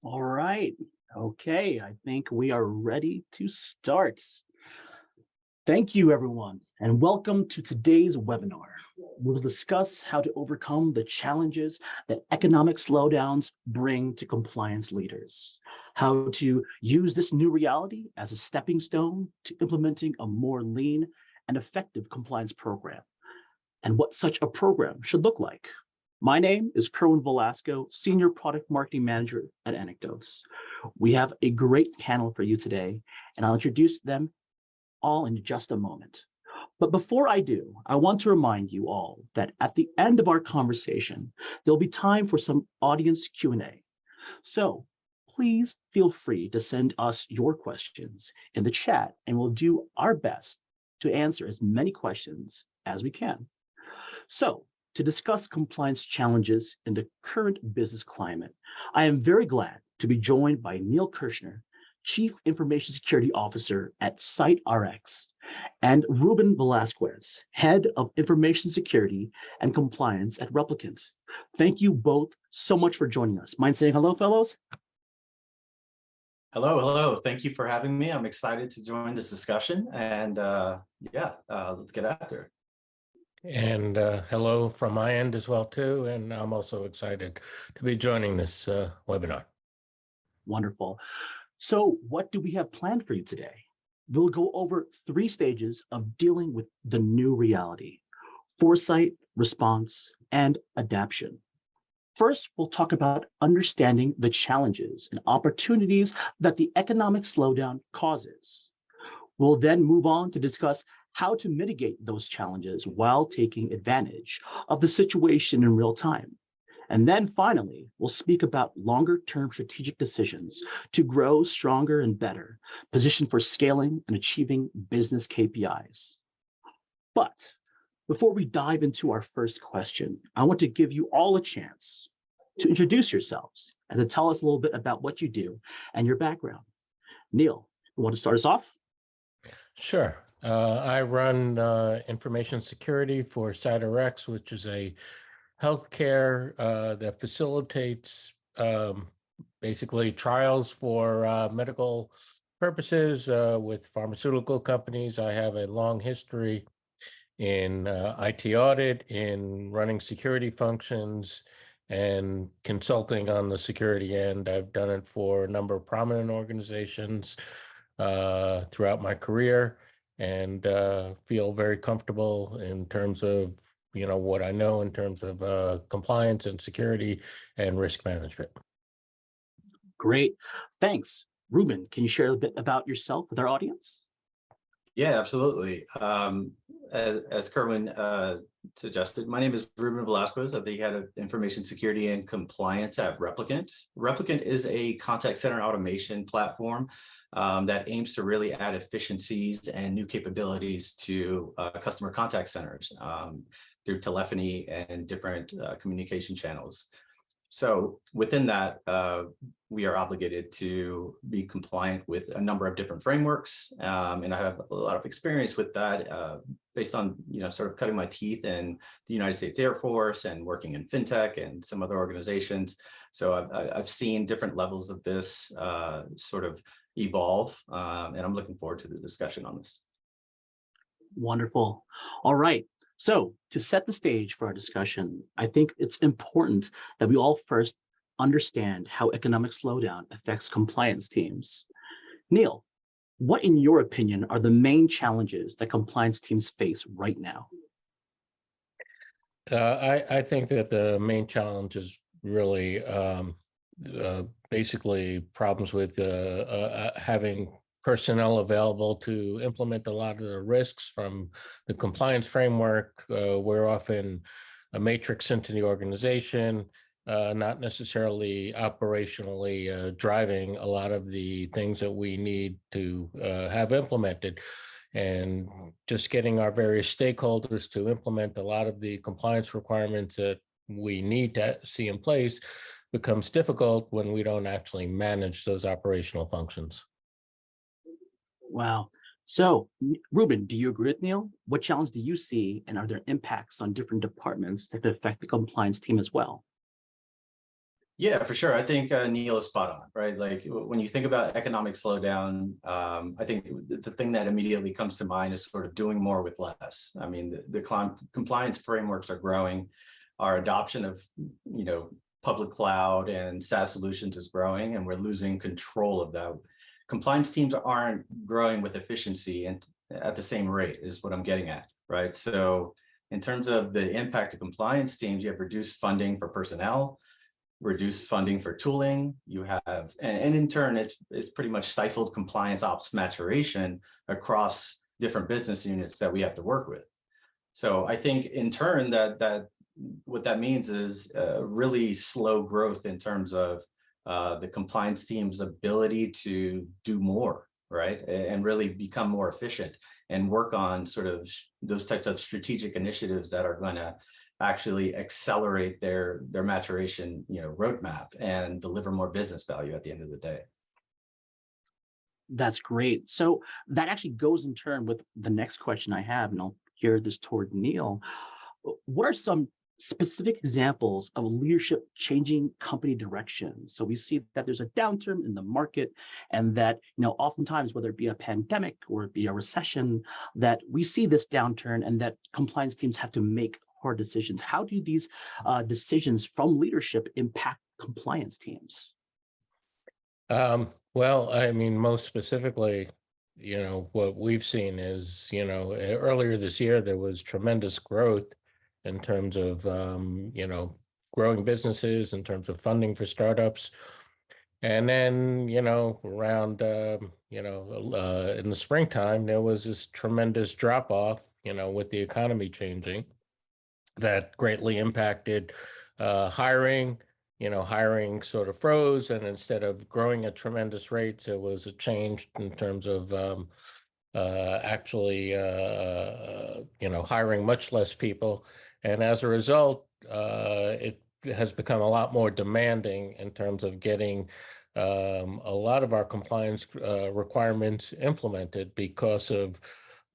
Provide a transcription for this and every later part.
All right. Okay, I think we are ready to start. Thank you, everyone, and welcome to today's webinar. We'll discuss how to overcome the challenges that economic slowdowns bring to compliance leaders, how to use this new reality as a stepping stone to implementing a more lean and effective compliance program, and what such a program should look like. My name is Ruben Velazquez, Senior Product Marketing Manager at Anecdotes. We have a great panel for you today, and I'll introduce them all in just a moment. But before I do, I want to remind you all that at the end of our conversation, there'll be time for some audience Q&A. So please feel free to send us your questions in the chat, and we'll do our best to answer as many questions as we can. So, to discuss compliance challenges in the current business climate, I am very glad to be joined by Neal Kirschner, Chief Information Security Officer at SiteRx, and Ruben Velazquez, Head of Information Security and Compliance at Replicant. Thank you both so much for joining us. Mind saying hello, fellows? Hello. Thank you for having me. I'm excited to join this discussion, and let's get after it. And hello from my end as well, too. And I'm also excited to be joining this webinar. Wonderful. So what do we have planned for you today? We'll go over 3 stages of dealing with the new reality: foresight, response, and adaptation. First, we'll talk about understanding the challenges and opportunities that the economic slowdown causes. We'll then move on to discuss how to mitigate those challenges while taking advantage of the situation in real time. And then finally, we'll speak about longer-term strategic decisions to grow stronger and better, positioned for scaling and achieving business KPIs. But before we dive into our first question, I want to give you all a chance to introduce yourselves and to tell us a little bit about what you do and your background. Neal, you want to start us off? Sure. I run information security for SiteRx, which is a healthcare that facilitates basically trials for medical purposes with pharmaceutical companies. I have a long history in IT audit, in running security functions, and consulting on the security end. I've done it for a number of prominent organizations throughout my career, and feel very comfortable in terms of what I know in terms of compliance and security and risk management. Great, thanks. Ruben, can you share a bit about yourself with our audience? Yeah, absolutely. As Kerwin suggested, my name is Ruben Velazquez. I'm the head of information security and compliance at Replicant. Replicant is a contact center automation platform that aims to really add efficiencies and new capabilities to customer contact centers through telephony and different communication channels. So within that, we are obligated to be compliant with a number of different frameworks, and I have a lot of experience with that based on sort of cutting my teeth in the United States Air Force and working in fintech and some other organizations. So I've seen different levels of this sort of evolve, and I'm looking forward to the discussion on this. Wonderful. All right. So to set the stage for our discussion, I think it's important that we all first understand how economic slowdown affects compliance teams. Neal, what in your opinion are the main challenges that compliance teams face right now? I think that the main challenge is really basically problems with having personnel available to implement a lot of the risks from the compliance framework. We're often a matrix into the organization, not necessarily operationally driving a lot of the things that we need to have implemented. And just getting our various stakeholders to implement a lot of the compliance requirements that we need to see in place becomes difficult when we don't actually manage those operational functions. Wow. So, Ruben, do you agree with Neal? What challenge do you see, and are there impacts on different departments that could affect the compliance team as well? Yeah, for sure. I think Neal is spot on, right? Like when you think about economic slowdown, I think the thing that immediately comes to mind is sort of doing more with less. I mean, the compliance frameworks are growing. Our adoption of, public cloud and SaaS solutions is growing, and we're losing control of that. Compliance teams aren't growing with efficiency and at the same rate is what I'm getting at, right? So in terms of the impact of compliance teams, you have reduced funding for personnel, reduced funding for tooling. You have, and in turn, it's pretty much stifled compliance ops maturation across different business units that we have to work with. So I think in turn that what that means is really slow growth in terms of the compliance team's ability to do more, right? And really become more efficient and work on sort of those types of strategic initiatives that are going to actually accelerate their maturation, roadmap and deliver more business value at the end of the day. That's great. So that actually goes in turn with the next question I have, and I'll gear this toward Neal. What are some specific examples of leadership changing company direction? So we see that there's a downturn in the market, and that, oftentimes, whether it be a pandemic or it be a recession, that we see this downturn and that compliance teams have to make hard decisions. How do these decisions from leadership impact compliance teams? Well, I mean, most specifically, what we've seen is, earlier this year, there was tremendous growth in terms of, growing businesses, in terms of funding for startups. And then, around, in the springtime, there was this tremendous drop off, with the economy changing that greatly impacted hiring. Hiring sort of froze, and instead of growing at tremendous rates, there was a change in terms of actually, hiring much less people. And as a result, it has become a lot more demanding in terms of getting a lot of our compliance requirements implemented because of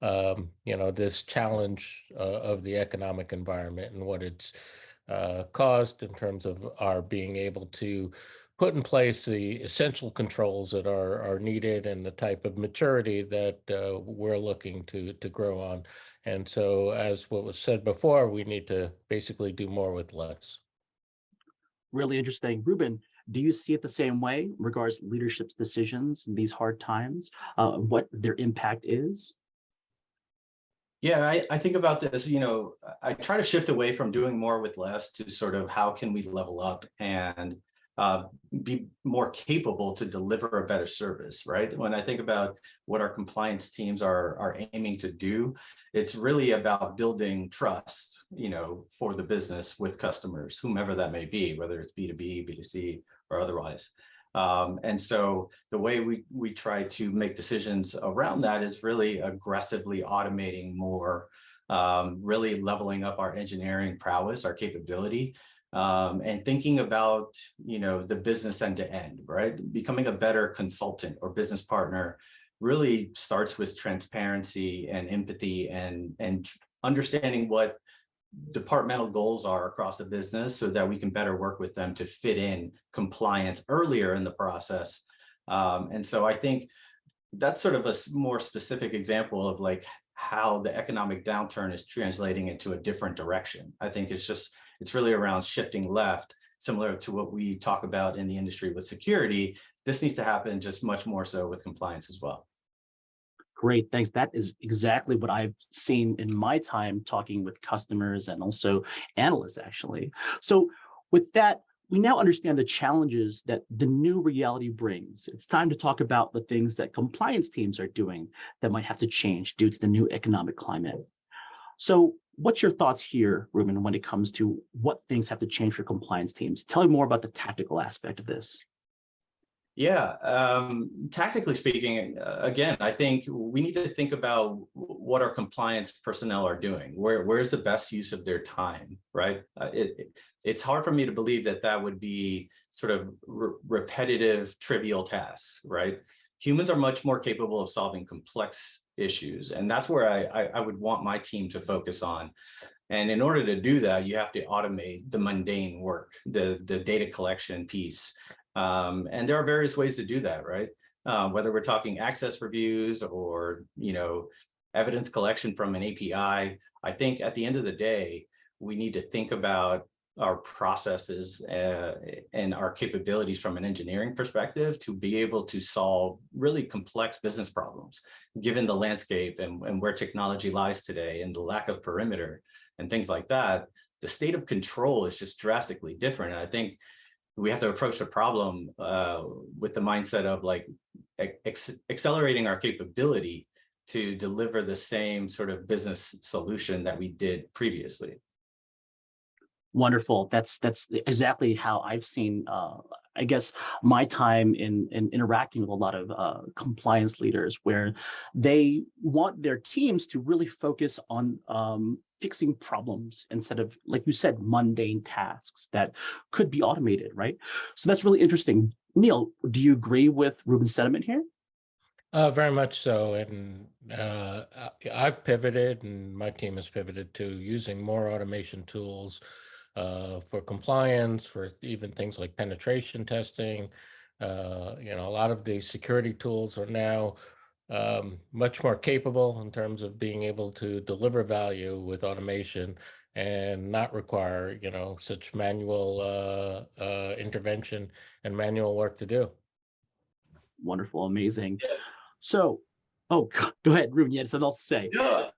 this challenge of the economic environment and what it's caused in terms of our being able to put in place the essential controls that are needed and the type of maturity that we're looking to grow on. And so, as what was said before, we need to basically do more with less. Really interesting. Ruben, do you see it the same way in regards to leadership's decisions in these hard times, what their impact is? Yeah, I think about this, I try to shift away from doing more with less to sort of how can we level up and be more capable to deliver a better service, right? When I think about what our compliance teams are aiming to do, it's really about building trust, for the business with customers, whomever that may be, whether it's B2B, B2C, or otherwise. And so the way we try to make decisions around that is really aggressively automating more, really leveling up our engineering prowess, our capability, and thinking about, the business end to end, right? Becoming a better consultant or business partner really starts with transparency and empathy and understanding what departmental goals are across the business so that we can better work with them to fit in compliance earlier in the process. And so I think that's sort of a more specific example of like how the economic downturn is translating into a different direction. I think it's really around shifting left, similar to what we talk about in the industry with security. This needs to happen just much more so with compliance as well. Great, thanks. That is exactly what I've seen in my time talking with customers and also analysts, actually. So with that, we now understand the challenges that the new reality brings. It's time to talk about the things that compliance teams are doing that might have to change due to the new economic climate. So what's your thoughts here, Ruben, when it comes to what things have to change for compliance teams? Tell me more about the tactical aspect of this. Yeah, tactically speaking, again, I think we need to think about what our compliance personnel are doing. Where's the best use of their time, right? It's hard for me to believe that would be sort of repetitive, trivial tasks, right? Humans are much more capable of solving complex issues, and that's where I would want my team to focus on. And in order to do that, you have to automate the mundane work, the data collection piece. And there are various ways to do that, right? Whether we're talking access reviews or, evidence collection from an API, I think at the end of the day, we need to think about our processes and our capabilities from an engineering perspective to be able to solve really complex business problems, given the landscape and where technology lies today and the lack of perimeter and things like that. The state of control is just drastically different. And I think we have to approach the problem with the mindset of like accelerating our capability to deliver the same sort of business solution that we did previously. Wonderful. That's exactly how I've seen, I guess, my time in interacting with a lot of compliance leaders, where they want their teams to really focus on fixing problems instead of, like you said, mundane tasks that could be automated, right? So that's really interesting. Neal, do you agree with Ruben's sentiment here? Very much so. And I've pivoted, and my team has pivoted to using more automation tools for compliance, for even things like penetration testing. A lot of the security tools are now much more capable in terms of being able to deliver value with automation and not require, such manual intervention and manual work to do. Wonderful, amazing. Yeah. So, oh, go ahead, Ruben. You had something else to say. No,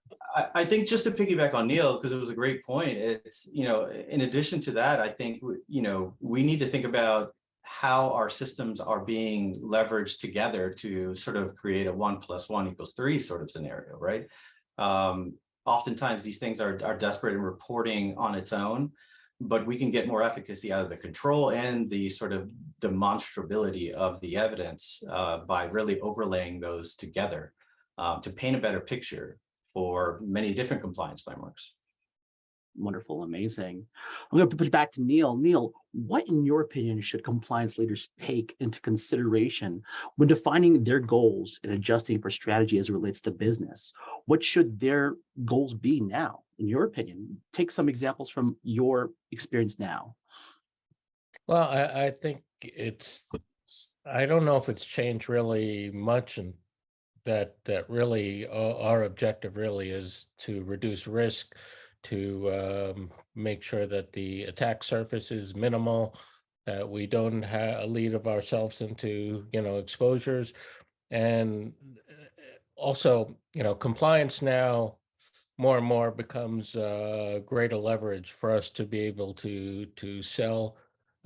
I think just to piggyback on Neal, because it was a great point. It's, in addition to that, I think, we need to think about how our systems are being leveraged together to sort of create a 1 + 1 = 3 sort of scenario, right? Oftentimes these things are desperate in reporting on its own, but we can get more efficacy out of the control and the sort of demonstrability of the evidence by really overlaying those together to paint a better picture for many different compliance frameworks. Wonderful, amazing. I'm going to put it back to Neal. Neal, what, in your opinion, should compliance leaders take into consideration when defining their goals and adjusting for strategy as it relates to business? What should their goals be now, in your opinion? Take some examples from your experience now. Well, I think I don't know if it's changed really much, and that really our objective really is to reduce risk, to make sure that the attack surface is minimal, that we don't lead of ourselves into, exposures. And also, compliance now more and more becomes greater leverage for us to be able to sell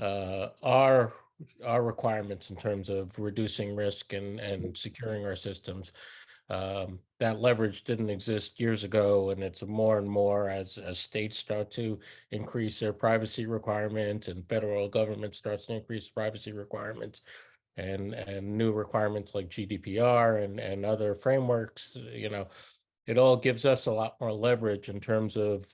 our requirements in terms of reducing risk and securing our systems. That leverage didn't exist years ago, and it's more and more as states start to increase their privacy requirements and federal government starts to increase privacy requirements and new requirements like GDPR and other frameworks. It all gives us a lot more leverage in terms of,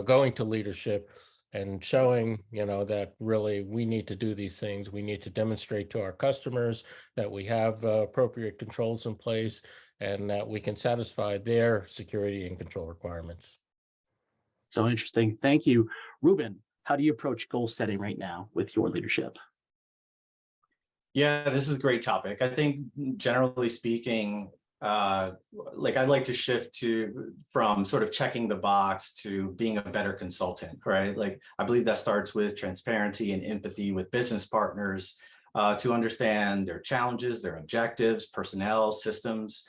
going to leadership and showing, that really we need to do these things. We need to demonstrate to our customers that we have appropriate controls in place and that we can satisfy their security and control requirements. So interesting. Thank you. Ruben, how do you approach goal setting right now with your leadership? Yeah, this is a great topic. I think generally speaking, I like to shift from sort of checking the box to being a better consultant, right? Like, I believe that starts with transparency and empathy with business partners to understand their challenges, their objectives, personnel, systems.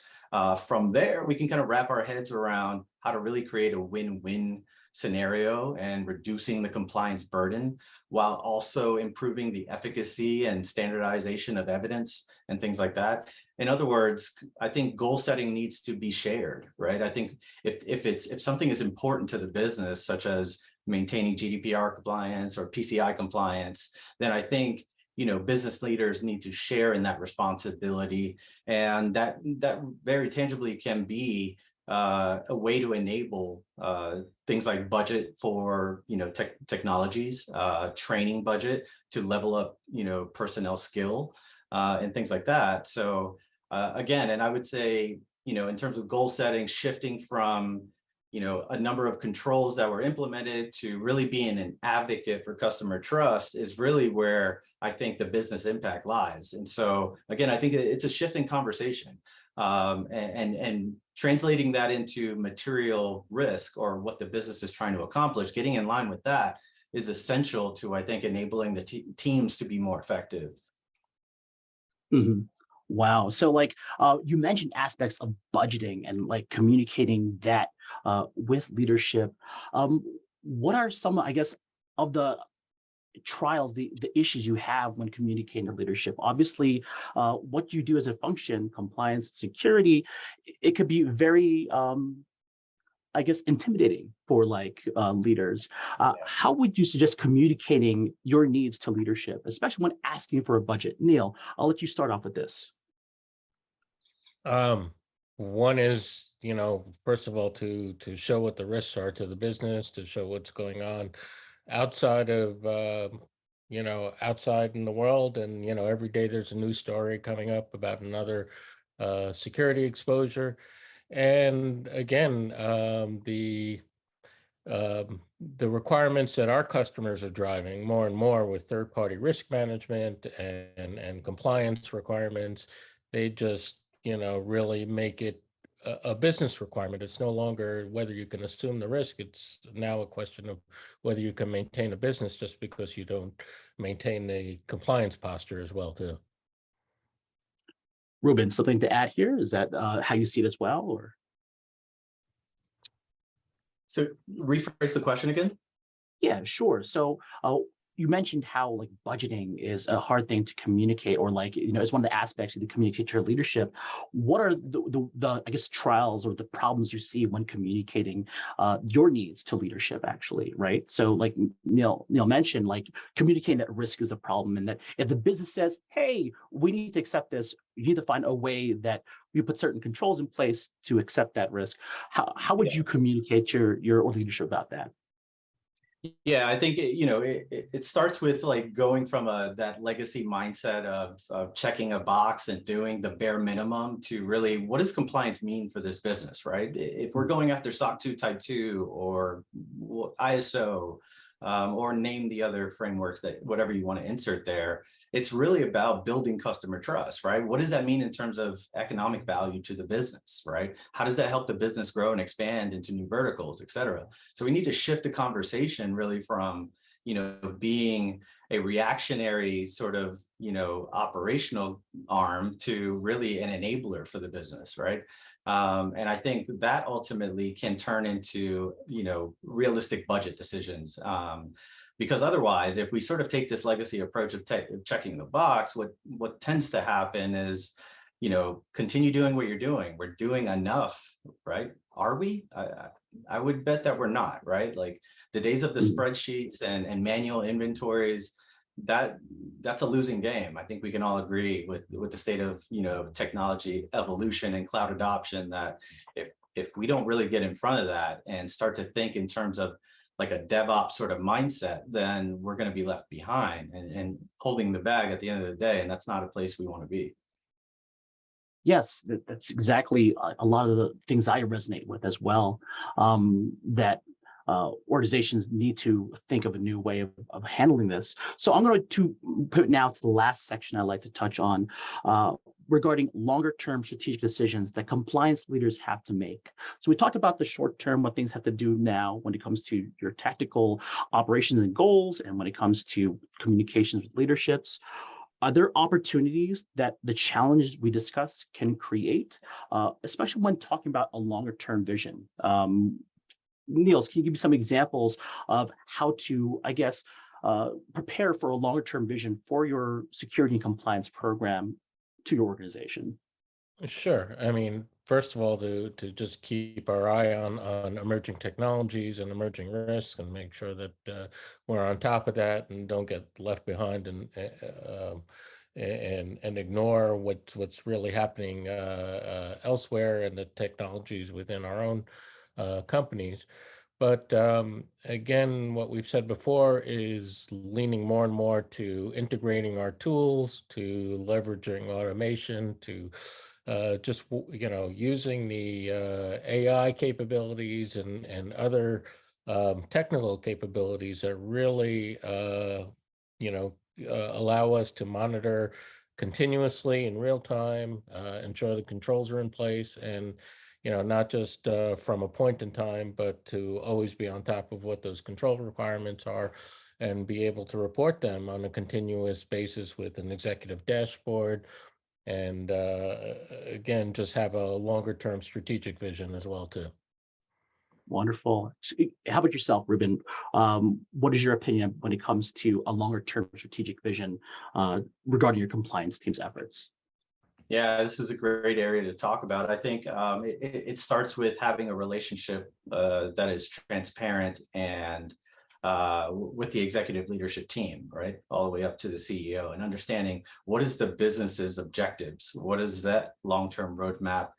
From there, we can kind of wrap our heads around how to really create a win-win scenario and reducing the compliance burden while also improving the efficacy and standardization of evidence and things like that. In other words, I think goal setting needs to be shared, right? I think if something is important to the business, such as maintaining GDPR compliance or PCI compliance, then I think business leaders need to share in that responsibility, and that very tangibly can be a way to enable things like budget for technologies, training budget to level up personnel skill and things like that. So again, and I would say in terms of goal setting, shifting from a number of controls that were implemented to really being an advocate for customer trust is really where I think the business impact lies. And so again, I think it's a shift in conversation, and translating that into material risk or what the business is trying to accomplish, getting in line with that is essential to, I think, enabling the teams to be more effective. Mhm. Wow. So like you mentioned aspects of budgeting and like communicating that with leadership. Um, what are some, I guess, of the trials, the issues you have when communicating to leadership? Obviously, what you do as a function, compliance, security, it could be very I guess, intimidating for like leaders. How would you suggest communicating your needs to leadership, especially when asking for a budget? Neil, I'll let you start off with this. Um, One is, first of all, to show what the risks are to the business, to show what's going on outside of, outside in the world. And, every day there's a new story coming up about another security exposure. And again, the requirements that our customers are driving more and more with third-party risk management and compliance requirements, they just, really make it a business requirement. It's no longer whether you can assume the risk. It's now a question of whether you can maintain a business just because you don't maintain the compliance posture as well, too. Ruben, something to add here? Is that how you see it as well? Or So rephrase the question again. yeah, sure. So you mentioned how like budgeting is a hard thing to communicate, or like it's one of the aspects of the communicate to your leadership. What are the I guess trials or the problems you see when communicating your needs to leadership? Actually, right? So like Neil mentioned, like communicating that risk is a problem, and that if the business says, "Hey, we need to accept this," you need to find a way that you put certain controls in place to accept that risk. How would you communicate your leadership about that? Yeah, I think it starts with like going from that legacy mindset of checking a box and doing the bare minimum to really, what does compliance mean for this business, right? If we're going after SOC 2 Type 2 or ISO, or name the other frameworks, that whatever you want to insert there, it's really about building customer trust, right? What does that mean in terms of economic value to the business, right? How does that help the business grow and expand into new verticals, et cetera? So we need to shift the conversation really from, being a reactionary sort of, operational arm to really an enabler for the business, right? And I think that ultimately can turn into, realistic budget decisions. Because otherwise, if we sort of take this legacy approach of checking the box, what tends to happen is, continue doing what you're doing. We're doing enough, right? Are we? I would bet that we're not, right? Like the days of the spreadsheets and manual inventories, that's a losing game. I think we can all agree with the state of, technology evolution and cloud adoption, that if we don't really get in front of that and start to think in terms of like a DevOps sort of mindset, then we're going to be left behind and holding the bag at the end of the day. And that's not a place we want to be. Yes, that's exactly a lot of the things I resonate with as well. That organizations need to think of a new way of handling this. So I'm going to put now to the last section I'd like to touch on regarding longer term strategic decisions that compliance leaders have to make. So we talked about the short term, what things have to do now when it comes to your tactical operations and goals, and when it comes to communications with leaderships. Are there opportunities that the challenges we discussed can create, especially when talking about a longer term vision? Niels, can you give me some examples of how to, I guess, prepare for a longer term vision for your security and compliance program to your organization? Sure. I mean, first of all, to just keep our eye on emerging technologies and emerging risks, and make sure that we're on top of that and don't get left behind, and ignore what's really happening elsewhere, and the technologies within our own companies. But again, what we've said before is leaning more and more to integrating our tools, to leveraging automation, to just, using the AI capabilities and other technical capabilities that really, allow us to monitor continuously in real time, ensure the controls are in place, and not just from a point in time, but to always be on top of what those control requirements are and be able to report them on a continuous basis with an executive dashboard. And again, just have a longer term strategic vision as well, too. Wonderful. How about yourself, Ruben? What is your opinion when it comes to a longer term strategic vision regarding your compliance team's efforts? Yeah, this is a great area to talk about. I think it starts with having a relationship that is transparent and with the executive leadership team, right? All the way up to the CEO, and understanding what is the business's objectives, what is that long-term roadmap,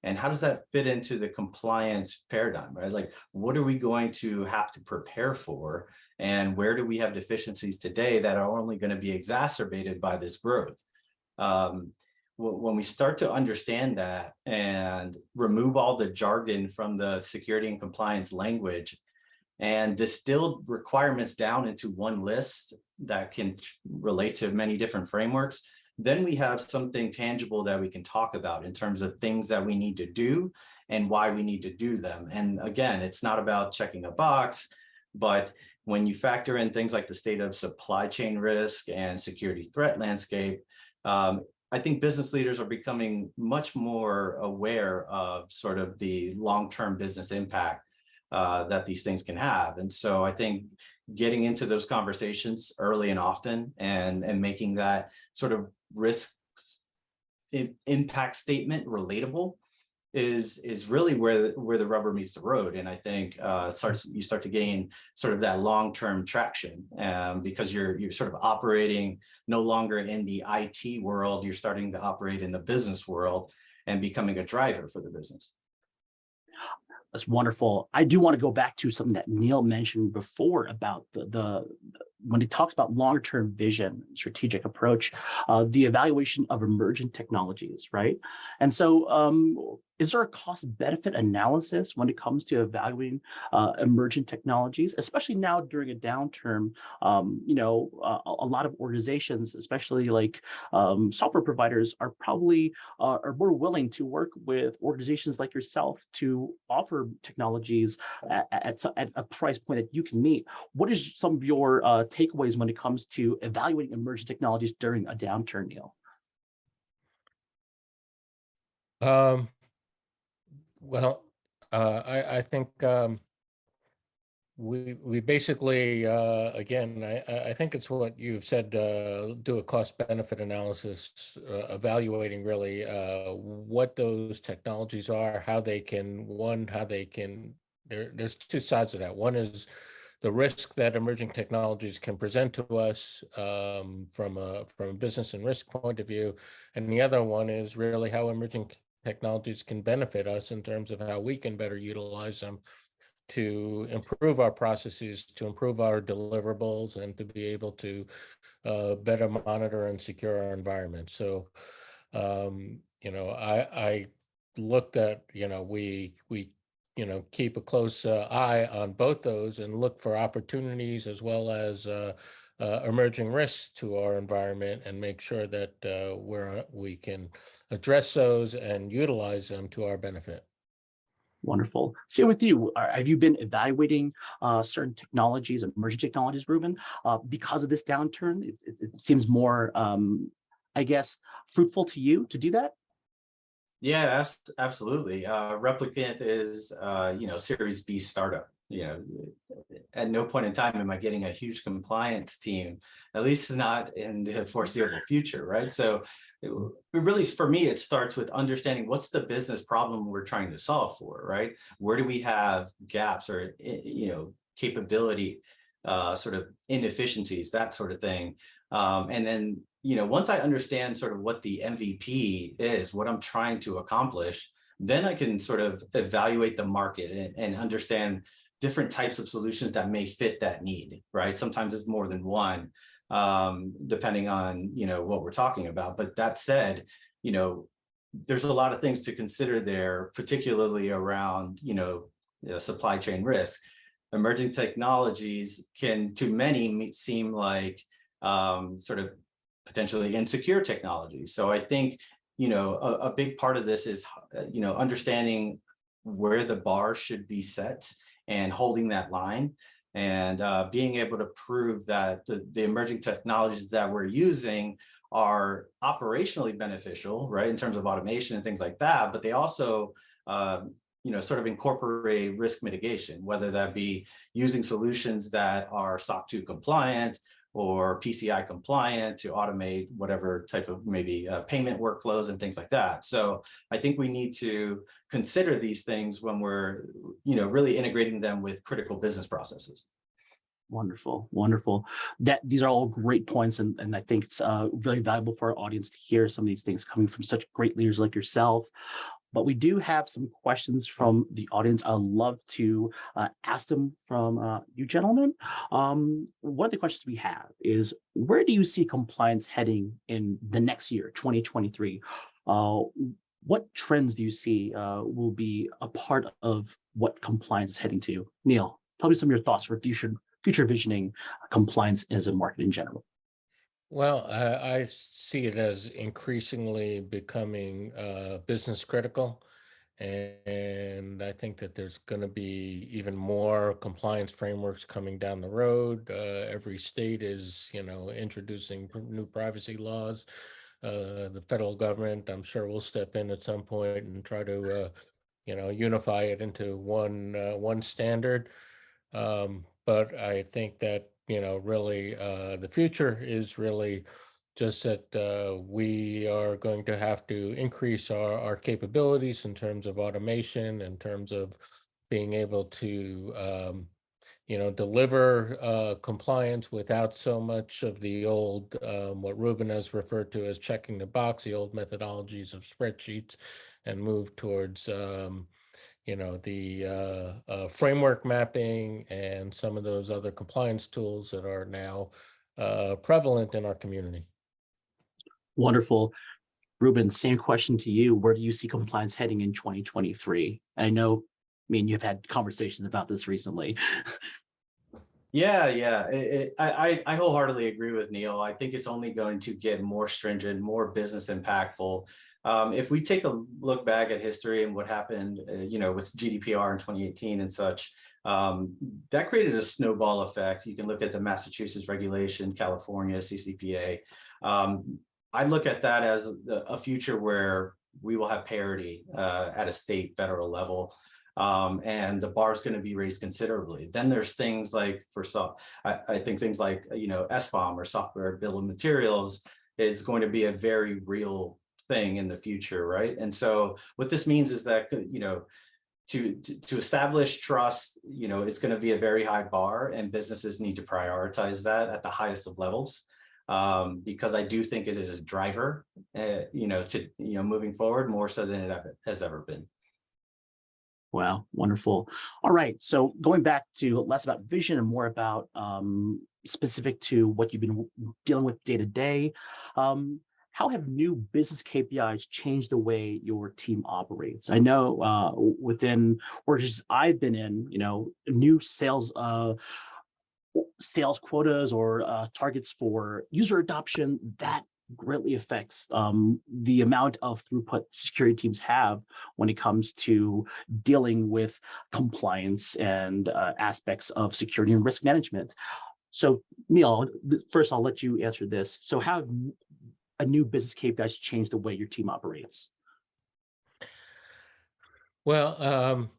and how does that fit into the compliance paradigm, right? Like, what are we going to have to prepare for, and where do we have deficiencies today that are only going to be exacerbated by this growth? When we start to understand that and remove all the jargon from the security and compliance language and distill requirements down into one list that can relate to many different frameworks, then we have something tangible that we can talk about in terms of things that we need to do and why we need to do them. And again, it's not about checking a box, but when you factor in things like the state of supply chain risk and security threat landscape, I think business leaders are becoming much more aware of sort of the long-term business impact that these things can have. And so I think getting into those conversations early and often and making that sort of risk impact statement relatable is really where the rubber meets the road. And I think you start to gain sort of that long-term traction because you're sort of operating no longer in the IT world, you're starting to operate in the business world and becoming a driver for the business. That's wonderful. I do want to go back to something that Neal mentioned before about the when he talks about long-term vision, strategic approach, the evaluation of emerging technologies, right? And so is there a cost-benefit analysis when it comes to evaluating emerging technologies, especially now during a downturn? A lot of organizations, especially like software providers, are probably are more willing to work with organizations like yourself to offer technologies at a price point that you can meet. What is some of your takeaways when it comes to evaluating emerging technologies during a downturn, Neal? Well, I think we basically again, I think it's what you've said. Do a cost benefit analysis, evaluating really what those technologies are, how they can there's two sides of that. One is the risk that emerging technologies can present to us from a business and risk point of view, and the other one is really how emerging technologies can benefit us in terms of how we can better utilize them to improve our processes, to improve our deliverables, and to be able to better monitor and secure our environment. So, I looked at, we keep a close eye on both those and look for opportunities as well as emerging risks to our environment, and make sure that we can address those and utilize them to our benefit. Wonderful. Same with you. Have you been evaluating certain technologies, emerging technologies, Ruben, because of this downturn? It seems more, I guess, fruitful to you to do that? Yeah, absolutely. Replicant is, Series B startup. At no point in time am I getting a huge compliance team, at least not in the foreseeable future, right? So it really, for me, it starts with understanding what's the business problem we're trying to solve for, right? Where do we have gaps or, capability, sort of inefficiencies, that sort of thing. And then, once I understand sort of what the MVP is, what I'm trying to accomplish, then I can sort of evaluate the market and understand different types of solutions that may fit that need, right? Sometimes it's more than one, depending on, what we're talking about. But that said, there's a lot of things to consider there, particularly around, supply chain risk. Emerging technologies can, to many, seem like sort of potentially insecure technology. So I think, a big part of this is, understanding where the bar should be set and holding that line, and being able to prove that the emerging technologies that we're using are operationally beneficial, right, in terms of automation and things like that, but they also sort of incorporate risk mitigation, whether that be using solutions that are SOC 2 compliant or PCI compliant to automate whatever type of maybe payment workflows and things like that. So I think we need to consider these things when we're, really integrating them with critical business processes. Wonderful, wonderful. These are all great points, and I think it's really valuable for our audience to hear some of these things coming from such great leaders like yourself. But we do have some questions from the audience. I'd love to ask them from you gentlemen. One of the questions we have is, where do you see compliance heading in the next year, 2023? What trends do you see will be a part of what compliance is heading to? Neal, tell me some of your thoughts for future visioning compliance as a market in general. Well, I see it as increasingly becoming business critical. And I think that there's going to be even more compliance frameworks coming down the road. Every state is, introducing new privacy laws. The federal government, I'm sure, will step in at some point and try to, unify it into one standard. But I think that, really the future is really just that we are going to have to increase our capabilities in terms of automation, in terms of being able to, deliver compliance without so much of the old, what Ruben has referred to as checking the box, the old methodologies of spreadsheets, and move towards the framework mapping and some of those other compliance tools that are now prevalent in our community. Wonderful. Ruben, same question to you. Where do you see compliance heading in 2023? I know, you've had conversations about this recently. Yeah. I wholeheartely agree with Neal. I think it's only going to get more stringent, more business impactful. If we take a look back at history and what happened, with GDPR in 2018 and such, that created a snowball effect. You can look at the Massachusetts regulation, California, CCPA. I look at that as a future where we will have parity at a state, federal level. And the bar is going to be raised considerably. Then there's things like, I think things like, SBOM or software bill of materials is going to be a very real thing in the future, right? And so what this means is that, to establish trust, it's going to be a very high bar, and businesses need to prioritize that at the highest of levels. Because I do think it is a driver, to moving forward more so than it has ever been. Wow, wonderful. All right, so going back to less about vision and more about specific to what you've been dealing with day to day, how have new business KPIs changed the way your team operates? I know within organizations I've been in, new sales quotas or targets for user adoption, that greatly affects the amount of throughput security teams have when it comes to dealing with compliance and aspects of security and risk management. So Neal, first I'll let you answer this. So how have a new business KPIs changed the way your team operates? Well,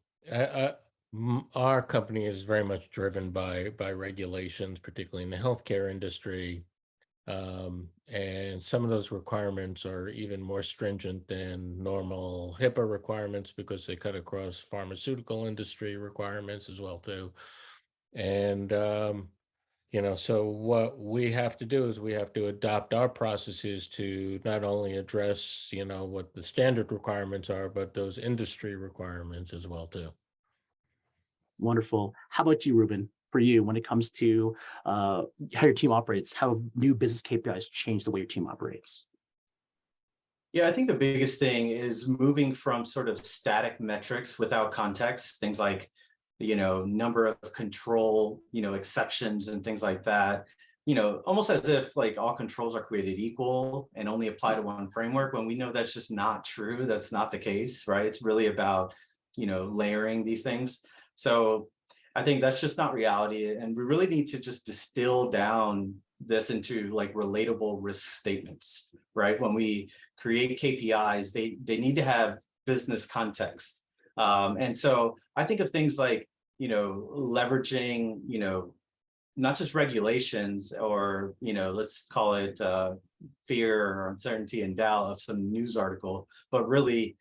our company is very much driven by regulations, particularly in the healthcare industry. And some of those requirements are even more stringent than normal HIPAA requirements because they cut across pharmaceutical industry requirements as well too. And so what we have to do is we have to adopt our processes to not only address what the standard requirements are, but those industry requirements as well too. Wonderful. How about you, Ruben? For you, when it comes to how your team operates, how new business KPIs change the way your team operates? Yeah, I think the biggest thing is moving from sort of static metrics without context, things like, number of control, exceptions and things like that, almost as if like all controls are created equal and only apply to one framework, when we know that's just not true. That's not the case, right? It's really about, layering these things. So I think that's just not reality. And we really need to just distill down this into like relatable risk statements, right? When we create KPIs, they need to have business context. And so I think of things like, leveraging, not just regulations or, let's call it fear or uncertainty and doubt of some news article, but really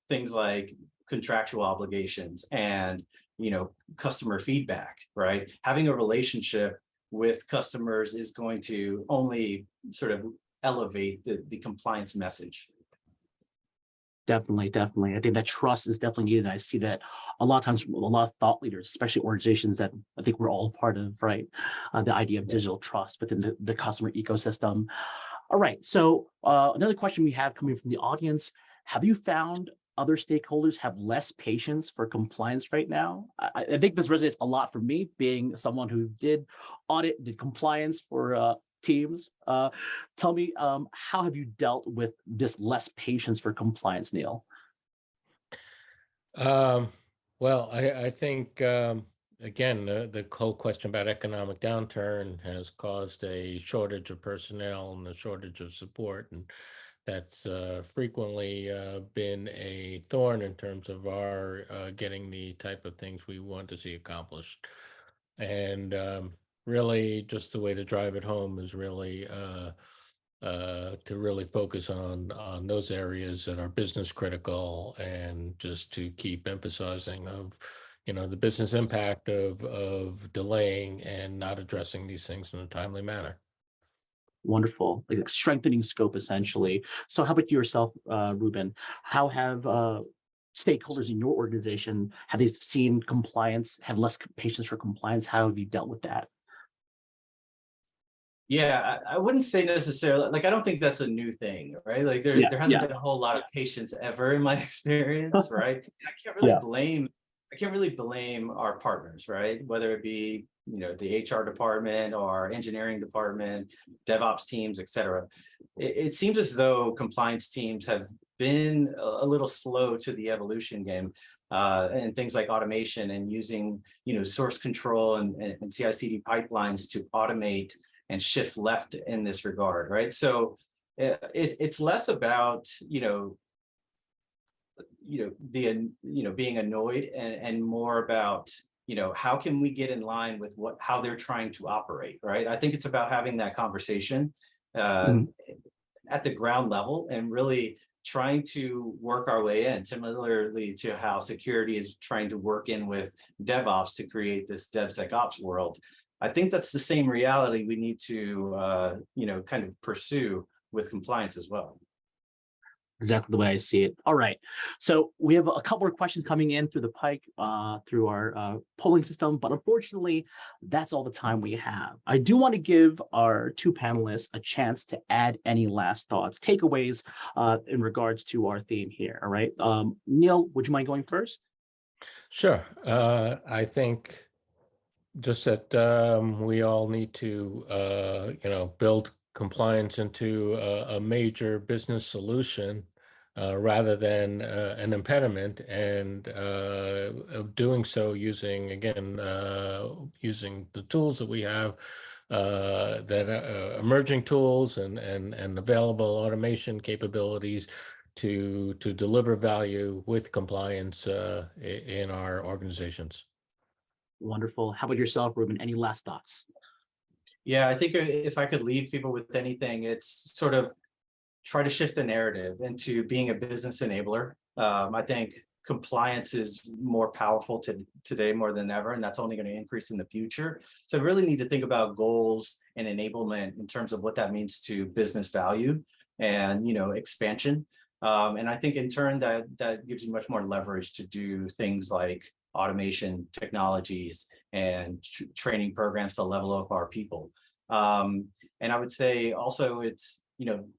things like contractual obligations and, customer feedback, right? Having a relationship with customers is going to only sort of elevate the compliance message. Definitely, definitely. I think that trust is definitely needed. I see that a lot of times, a lot of thought leaders, especially organizations that I think we're all part of, right? The idea of digital trust within the customer ecosystem. All right. So another question we have coming from the audience: have you found other stakeholders have less patience for compliance right now? I think this resonates a lot for me, being someone who did compliance for teams. Tell me, how have you dealt with this less patience for compliance, Neal? Um, well, I think, again, the whole question about economic downturn has caused a shortage of personnel and a shortage of support. And that's frequently been a thorn in terms of our getting the type of things we want to see accomplished. And really, just the way to drive it home is really to really focus on those areas that are business critical, and just to keep emphasizing of the business impact of delaying and not addressing these things in a timely manner. Wonderful, like strengthening scope essentially. So how about yourself, Ruben? How have stakeholders in your organization, have they seen compliance, have less patience for compliance? How have you dealt with that? Yeah, I wouldn't say necessarily, like, I don't think that's a new thing, right? Like Yeah, there hasn't yeah, been a whole lot of patience ever in my experience, right? yeah. I can't really blame our partners, right? Whether it be, the HR department or engineering department, DevOps teams, et cetera. It seems as though compliance teams have been a little slow to the evolution game. And things like automation and using, source control and CI/CD pipelines to automate and shift left in this regard, right? So it's less about, being annoyed, and more about, how can we get in line with how they're trying to operate, right? I think it's about having that conversation Mhm. at the ground level and really trying to work our way in, similarly to how security is trying to work in with DevOps to create this DevSecOps world. I think that's the same reality we need to, kind of pursue with compliance as well. Exactly the way I see it. All right. So we have a couple of questions coming in through the pike, through our polling system, but unfortunately, that's all the time we have. I do want to give our two panelists a chance to add any last thoughts, takeaways in regards to our theme here. All right. Neal, would you mind going first? Sure. I think just that we all need to, build compliance into a major business solution rather than an impediment, and of doing so using, again, using the tools that we have, that emerging tools and available automation capabilities to deliver value with compliance in our organizations. Wonderful. How about yourself, Ruben? Any last thoughts? Yeah, I think if I could leave people with anything, it's sort of try to shift the narrative into being a business enabler. I think compliance is more powerful today more than ever, and that's only going to increase in the future. So really need to think about goals and enablement in terms of what that means to business value and, expansion. And I think in turn that gives you much more leverage to do things like automation technologies and training programs to level up our people. And I would say also it's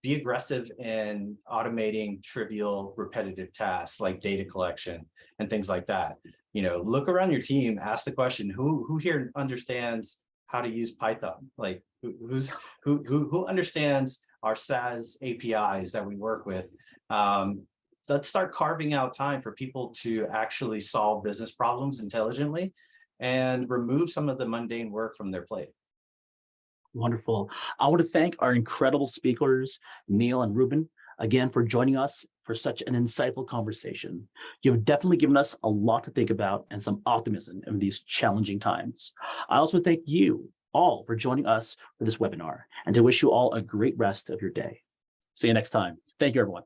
be aggressive in automating trivial, repetitive tasks like data collection and things like that. Look around your team, ask the question, who here understands how to use Python? Like who understands our SaaS APIs that we work with? So let's start carving out time for people to actually solve business problems intelligently and remove some of the mundane work from their plate. Wonderful. I want to thank our incredible speakers, Neal and Ruben, again for joining us for such an insightful conversation. You've definitely given us a lot to think about and some optimism in these challenging times. I also thank you all for joining us for this webinar and to wish you all a great rest of your day. See you next time. Thank you, everyone.